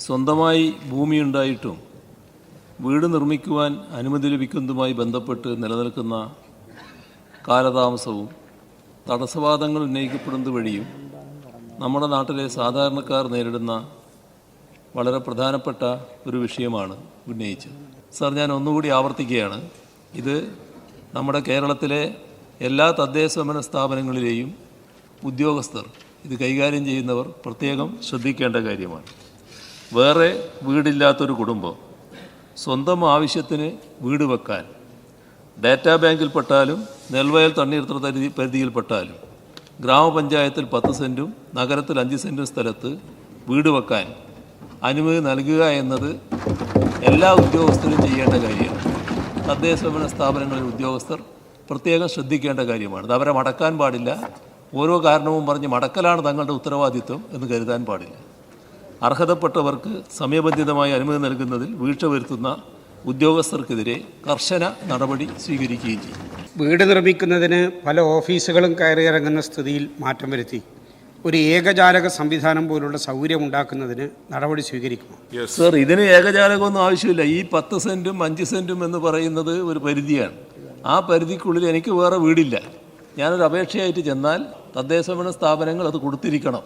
സ്വന്തമായി ഭൂമിയുണ്ടായിട്ടും വീട് നിർമ്മിക്കുവാൻ അനുമതി ലഭിക്കുന്നതുമായി ബന്ധപ്പെട്ട് നിലനിൽക്കുന്ന കാലതാമസവും തടസ്സവാദങ്ങൾ ഉന്നയിക്കപ്പെടുന്നത് വഴിയും നമ്മുടെ നാട്ടിലെ സാധാരണക്കാർ നേരിടുന്ന വളരെ പ്രധാനപ്പെട്ട ഒരു വിഷയമാണ് ഉന്നയിച്ചത്. സാർ, ഞാൻ ഒന്നുകൂടി ആവർത്തിക്കുകയാണ്, ഇത് നമ്മുടെ കേരളത്തിലെ എല്ലാ തദ്ദേശഭരണ സ്ഥാപനങ്ങളിലെയും ഉദ്യോഗസ്ഥർ, ഇത് കൈകാര്യം ചെയ്യുന്നവർ പ്രത്യേകം ശ്രദ്ധിക്കേണ്ട കാര്യമാണ്. വേറെ വീടില്ലാത്തൊരു കുടുംബം സ്വന്തം ആവശ്യത്തിന് വീട് വെക്കാൻ ഡാറ്റാ ബാങ്കിൽപ്പെട്ടാലും നെൽവയൽ തണ്ണീർത്തട പരിധിയിൽപ്പെട്ടാലും ഗ്രാമപഞ്ചായത്തിൽ 10 സെൻറ്റും നഗരത്തിൽ 5 സെൻറ്റും സ്ഥലത്ത് വീട് വെക്കാൻ അനുമതി നൽകുക എന്നത് എല്ലാ ഉദ്യോഗസ്ഥരും ചെയ്യേണ്ട കാര്യമാണ്. തദ്ദേശഭരണ സ്ഥാപനങ്ങളിലെ ഉദ്യോഗസ്ഥർ പ്രത്യേകം ശ്രദ്ധിക്കേണ്ട കാര്യമാണ്. അത് അവരെ മടക്കാൻ പാടില്ല. ഓരോ കാരണവും പറഞ്ഞ് മടക്കലാണ് തങ്ങളുടെ ഉത്തരവാദിത്വം എന്ന് കരുതാൻ പാടില്ല. അർഹതപ്പെട്ടവർക്ക് സമയബന്ധിതമായി അനുമതി നൽകുന്നതിൽ വീഴ്ച വരുത്തുന്ന ഉദ്യോഗസ്ഥർക്കെതിരെ കർശന നടപടി സ്വീകരിക്കുകയും ചെയ്യും. വീട് നിർമ്മിക്കുന്നതിന് പല ഓഫീസുകളും കയറിയിറങ്ങുന്ന സ്ഥിതിയിൽ മാറ്റം വരുത്തി ഒരു ഏകജാലക സംവിധാനം പോലുള്ള സൗകര്യം ഉണ്ടാക്കുന്നതിന് നടപടി സ്വീകരിക്കുമോ? സർ, ഇതിന് ഏകജാലകമൊന്നും ആവശ്യമില്ല. ഈ 10 സെൻറ്റും 5 സെൻറ്റും എന്ന് പറയുന്നത് ഒരു പരിധിയാണ്. ആ പരിധിക്കുള്ളിൽ എനിക്ക് വേറെ വീടില്ല. ഞാനൊരു അപേക്ഷയായിട്ട് ചെന്നാൽ തദ്ദേശഭരണ സ്ഥാപനങ്ങൾ അത് കൊടുത്തിരിക്കണം.